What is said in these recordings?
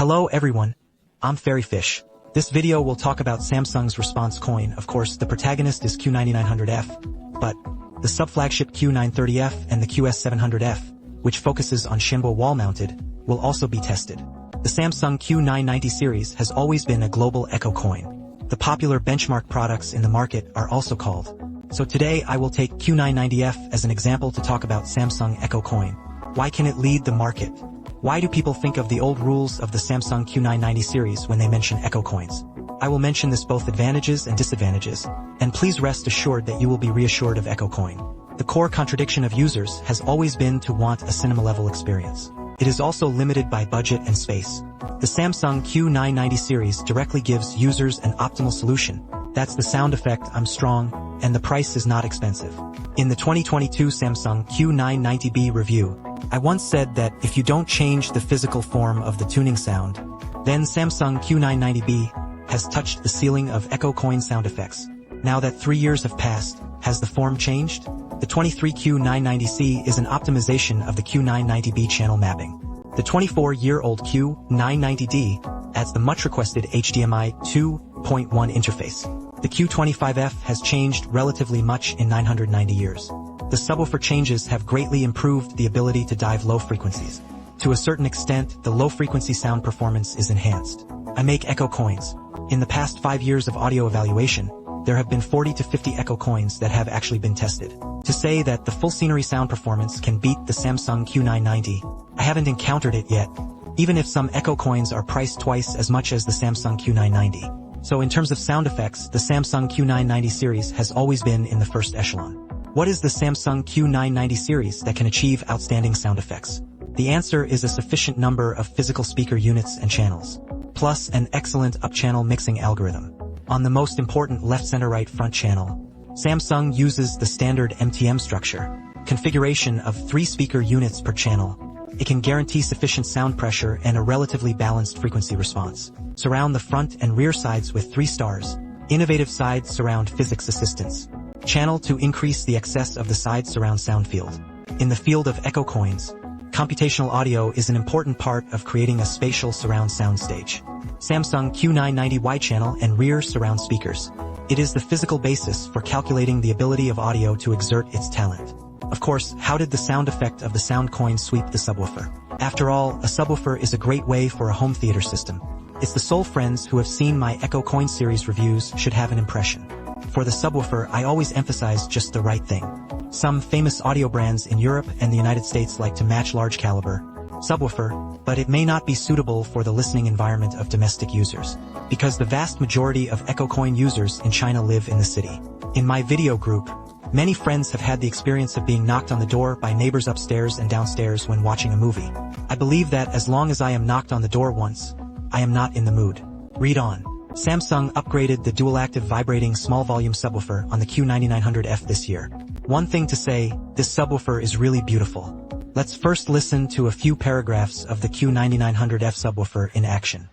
Hello everyone, I'm Fairy Fish. This video will talk about Samsung's response coin. Of course, the protagonist is Q900900F, but the sub-flagship Q930F and the QS90H, which focuses on Shinbo wall-mounted, will also be tested. The Samsung Q990 series has always been a global echo coin. The popular benchmark products in the market are also called. So today I will take Q990F as an example to talk about Samsung Echo Coin. Why can it lead the market? Why do people think of the old rules of the Samsung Q990 series when they mention Echo Coins? I will mention this both advantages and disadvantages, and please rest assured that you will be reassured of Echo Coin. The core contradiction of users has always been to want a cinema-level experience. It is also limited by budget and space. The Samsung Q990 series directly gives users an optimal solution. That's the sound effect, I'm strong, and the price is not expensive. In the 2022 Samsung Q990B review, I once said that if you don't change the physical form of the tuning sound, then Samsung Q990B has touched the ceiling of Echo Coin sound effects. Now that 3 years have passed, has the form changed? The 23 Q990C is an optimization of the Q990B channel mapping. The 24-year-old Q990D adds the much-requested HDMI 2.1 interface. The Q25F has changed relatively much in 990 years. The subwoofer changes have greatly improved the ability to dive low frequencies. To a certain extent, the low-frequency sound performance is enhanced. I make Echo Coins. In the past 5 years of audio evaluation, there have been 40 to 50 Echo Coins that have actually been tested. To say that the full scenery sound performance can beat the Samsung Q990, I haven't encountered it yet, even if some Echo Coins are priced twice as much as the Samsung Q990. So in terms of sound effects, the Samsung Q990 series has always been in the first echelon. What is the Samsung Q990 series that can achieve outstanding sound effects? The answer is a sufficient number of physical speaker units and channels, plus an excellent up-channel mixing algorithm. On the most important left-center-right front channel, Samsung uses the standard MTM structure, configuration of 3 speaker units per channel. It can guarantee sufficient sound pressure and a relatively balanced frequency response. Surround the front and rear sides with 3 stars. Innovative side surround physics assistance. Channel to increase the excess of the side surround sound field. In the field of Echo Coins, computational audio is an important part of creating a spatial surround sound stage. Samsung Q990 wide channel and rear surround speakers. It is the physical basis for calculating the ability of audio to exert its talent. Of course, how did the sound effect of the sound coin sweep the subwoofer? After all, a subwoofer is a great way for a home theater system. It's the sole friends who have seen my Echo Coin series reviews should have an impression. For the subwoofer, I always emphasize just the right thing. Some famous audio brands in Europe and the United States like to match large caliber subwoofer, but it may not be suitable for the listening environment of domestic users, because the vast majority of Echo Coin users in China live in the city. In my video group, many friends have had the experience of being knocked on the door by neighbors upstairs and downstairs when watching a movie. I believe that as long as I am knocked on the door once, I am not in the mood. Read on. Samsung upgraded the dual-active vibrating small-volume subwoofer on the Q9900F this year. One thing to say, this subwoofer is really beautiful. Let's first listen to a few paragraphs of the Q9900F subwoofer in action.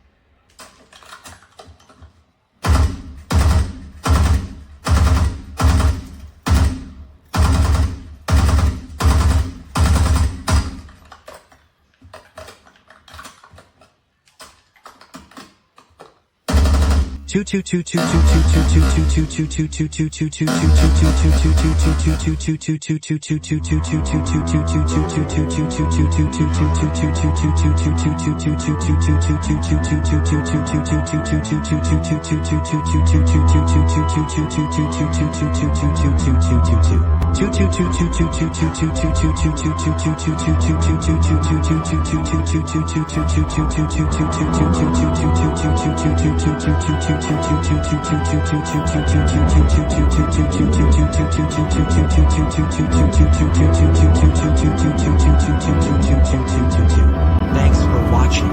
Thanks for watching.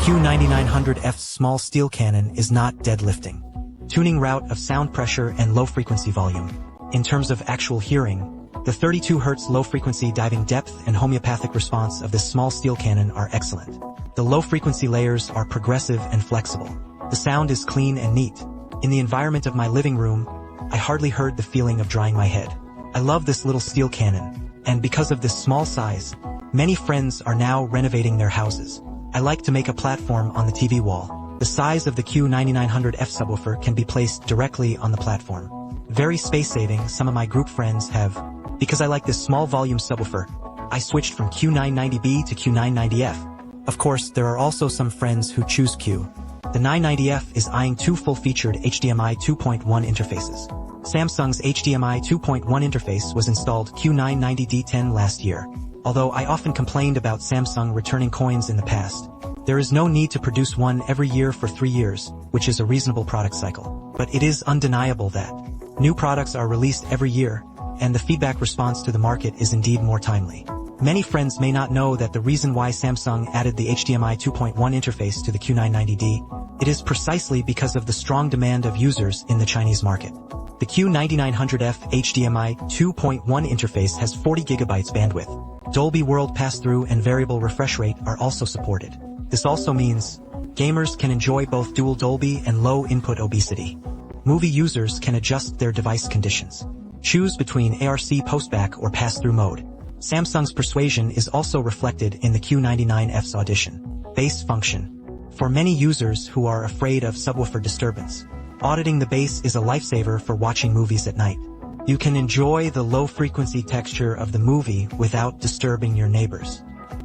Q9900F's small steel cannon is not deadlifting. tuning route of sound pressure and low-frequency volume. In terms of actual hearing, the 32 Hz low-frequency diving depth and homeopathic response of this small steel cannon are excellent. The low-frequency layers are progressive and flexible. The sound is clean and neat. In the environment of my living room, I hardly heard the feeling of drying my head. I love this little steel cannon, and because of this small size, many friends are now renovating their houses. I like to make a platform on the TV wall. The size of the Q90H subwoofer can be placed directly on the platform. Very space-saving, some of my group friends have. Because I like this small volume subwoofer, I switched from Q990B to Q990F. Of course, there are also some friends who choose Q. The 990F is eyeing two full-featured HDMI 2.1 interfaces. Samsung's HDMI 2.1 interface was installed Q990D10 last year. Although I often complained about Samsung returning coins in the past, there is no need to produce one every year for 3 years, which is a reasonable product cycle. But it is undeniable that new products are released every year, and the feedback response to the market is indeed more timely. Many friends may not know that the reason why Samsung added the HDMI 2.1 interface to the Q990D, it is precisely because of the strong demand of users in the Chinese market. The Q9900F HDMI 2.1 interface has 40 GB bandwidth. Dolby World pass-through and variable refresh rate are also supported. This also means gamers can enjoy both dual Dolby and low-input obesity. Movie users can adjust their device conditions. Choose between ARC postback or pass-through mode. Samsung's persuasion is also reflected in the Q99F's audition. Bass function. For many users who are afraid of subwoofer disturbance, auditing the bass is a lifesaver for watching movies at night. You can enjoy the low-frequency texture of the movie without disturbing your neighbors.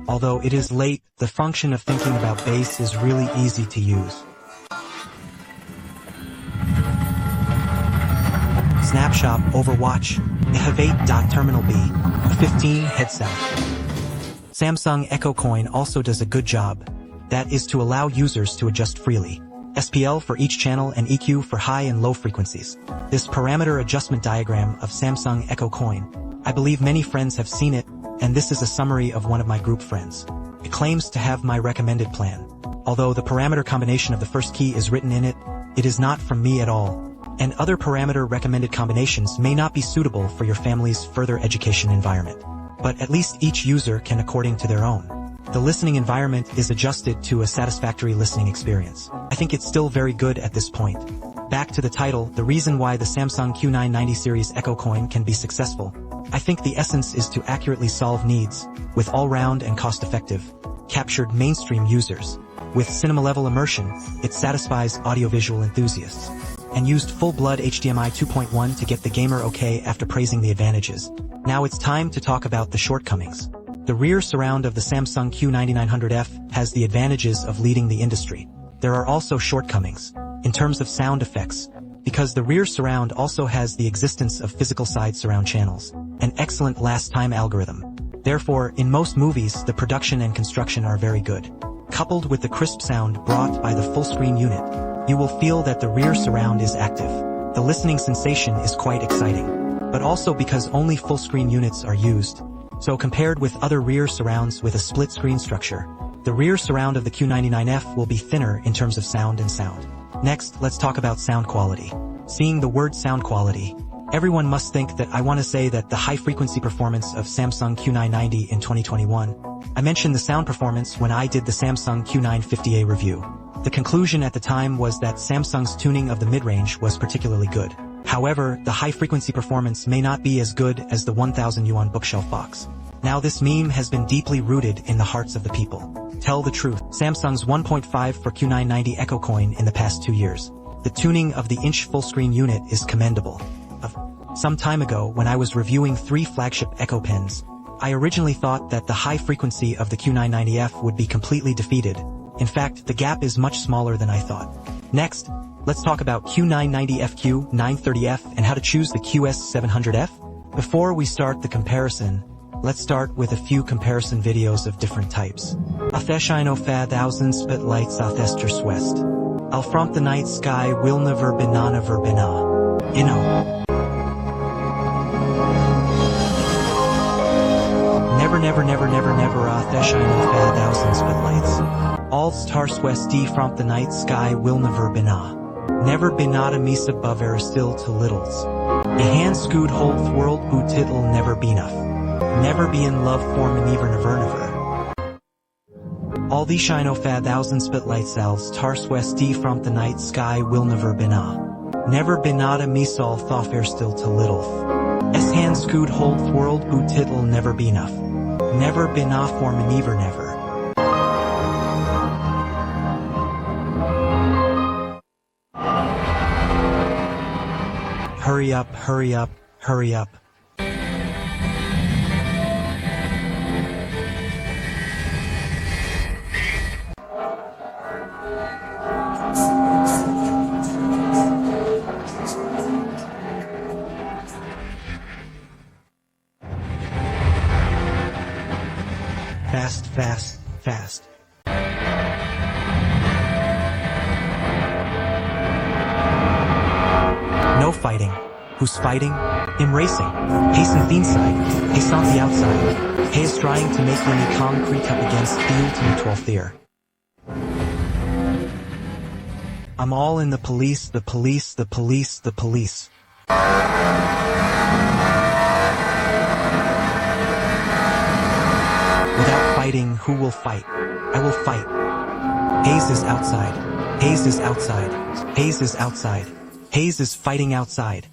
Although it is late, the function of thinking about bass is really easy to use. Snapshot Overwatch Terminal B 15 head south. Samsung Echo Coin also does a good job. That is to allow users to adjust freely. SPL for each channel and EQ for high and low frequencies. This parameter adjustment diagram of Samsung Echo Coin, I believe many friends have seen it, and this is a summary of one of my group friends. It claims to have my recommended plan. Although the parameter combination of the first key is written in it, it is not from me at all. And other parameter recommended combinations may not be suitable for your family's further education environment. But at least each user can according to their own. The listening environment is adjusted to a satisfactory listening experience. I think it's still very good at this point. Back to the title, the reason why the Samsung Q990 series Echo Coin can be successful. I think the essence is to accurately solve needs, with all-round and cost-effective, captured mainstream users. With cinema-level immersion, it satisfies audiovisual enthusiasts. And used full-blood HDMI 2.1 to get the gamer okay after praising the advantages. Now it's time to talk about the shortcomings. The rear surround of the Samsung Q9900F has the advantages of leading the industry. There are also shortcomings, in terms of sound effects, because the rear surround also has the existence of physical side surround channels, an excellent last-time algorithm. Therefore, in most movies the production and construction are very good. Coupled with the crisp sound brought by the full-screen unit, you will feel that the rear surround is active. The listening sensation is quite exciting, but also because only full-screen units are used. So compared with other rear surrounds with a split screen structure, the rear surround of the Q99F will be thinner in terms of sound and sound. Next, let's talk about sound quality. Seeing the word sound quality, everyone must think that I want to say that the high-frequency performance of Samsung Q990 in 2021. I mentioned the sound performance when I did the Samsung Q950A review. The conclusion at the time was that Samsung's tuning of the mid-range was particularly good. However, the high-frequency performance may not be as good as the 1,000 yuan bookshelf box. Now this meme has been deeply rooted in the hearts of the people. Tell the truth, Samsung's 1.5 for Q990 Echo Coin in the past 2 years. The tuning of the inch full-screen unit is commendable. Some time ago, when I was reviewing 3 flagship Echo pens, I originally thought that the high frequency of the Q990F would be completely defeated. In fact, the gap is much smaller than I thought. Next, let's talk about Q990F, Q930F, and how to choose the QS90H. Before we start the comparison, let's start with a few comparison videos of different types. Atheshino fa thousand spotlights athester swest. Al from the night sky wilna verbinana verbina. Inno. Never atheshino fa thousand spotlights. All star swesti from the night sky will never bina. Never benada misa baver still to littles. A hand scoot holth world bu tittle never be enough. Never be in love form never never. All the shino fa thousand spitlight salves tars westi from the night sky will never bena. Never benada misal thofair still to littleth. S hand scoot holth world bu tittle never be enough. Never bena form never never. Hurry up, hurry up, hurry up. Fast, fast, fast. No fighting. Who's fighting? I'm racing. Hasten the inside. Haste on the outside. Hay is trying to make me concrete up against the ultimate 12th year. I'm all in the police, the police, the police, the police. Without fighting, who will fight? I will fight. Hayes is outside. Hayes is outside. Hayes is outside. Hayes is fighting outside.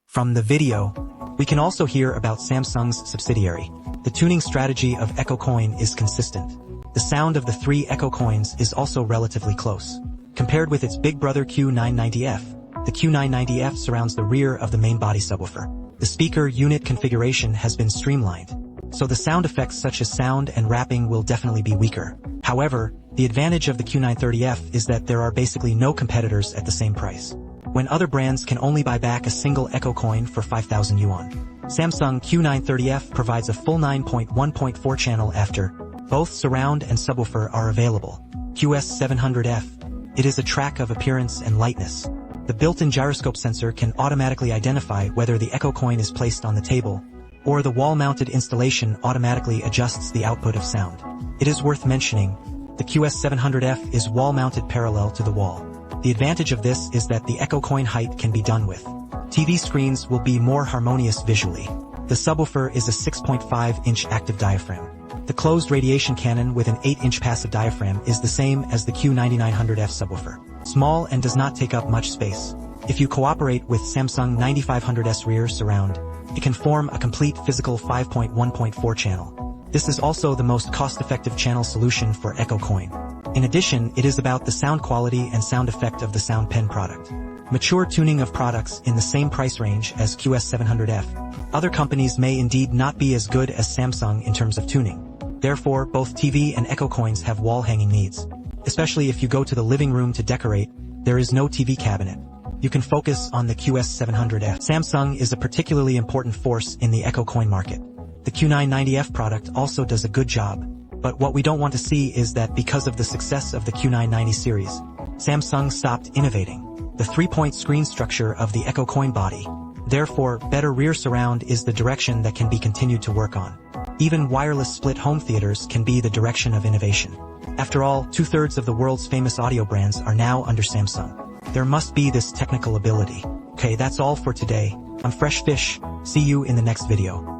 From the video, we can also hear about Samsung's subsidiary. The tuning strategy of Echo Coin is consistent. The sound of the three Echo Coins is also relatively close. Compared with its big brother Q990F, the Q990F surrounds the rear of the main body subwoofer. The speaker unit configuration has been streamlined, so the sound effects such as sound and rapping will definitely be weaker. However, the advantage of the Q930F is that there are basically no competitors at the same price. When other brands can only buy back a single Echo Coin for 5,000 yuan. Samsung Q930F provides a full 9.1.4 channel after. Both surround and subwoofer are available. QS90H. It is a track of appearance and lightness. The built-in gyroscope sensor can automatically identify whether the Echo Coin is placed on the table, or the wall-mounted installation automatically adjusts the output of sound. It is worth mentioning, the QS90H is wall-mounted parallel to the wall. The advantage of this is that the Echo Coin height can be done with. TV screens will be more harmonious visually. The subwoofer is a 6.5-inch active diaphragm. The closed radiation cannon with an 8-inch passive diaphragm is the same as the Q9900F subwoofer. Small and does not take up much space. If you cooperate with Samsung 9500S rear surround, it can form a complete physical 5.1.4 channel. This is also the most cost-effective channel solution for Echo Coin. In addition, it is about the sound quality and sound effect of the Sound Pen product. Mature tuning of products in the same price range as QS90H. Other companies may indeed not be as good as Samsung in terms of tuning. Therefore, both TV and Echo Coins have wall-hanging needs. Especially if you go to the living room to decorate, there is no TV cabinet. You can focus on the QS90H. Samsung is a particularly important force in the Echo Coin market. The Q990F product also does a good job. But what we don't want to see is that because of the success of the Q990 series, Samsung stopped innovating. The 3-point screen structure of the Echo Coin body. Therefore, better rear surround is the direction that can be continued to work on. Even wireless split home theaters can be the direction of innovation. After all, 2/3 of the world's famous audio brands are now under Samsung. There must be this technical ability. Okay, that's all for today. I'm Fresh Fish. See you in the next video.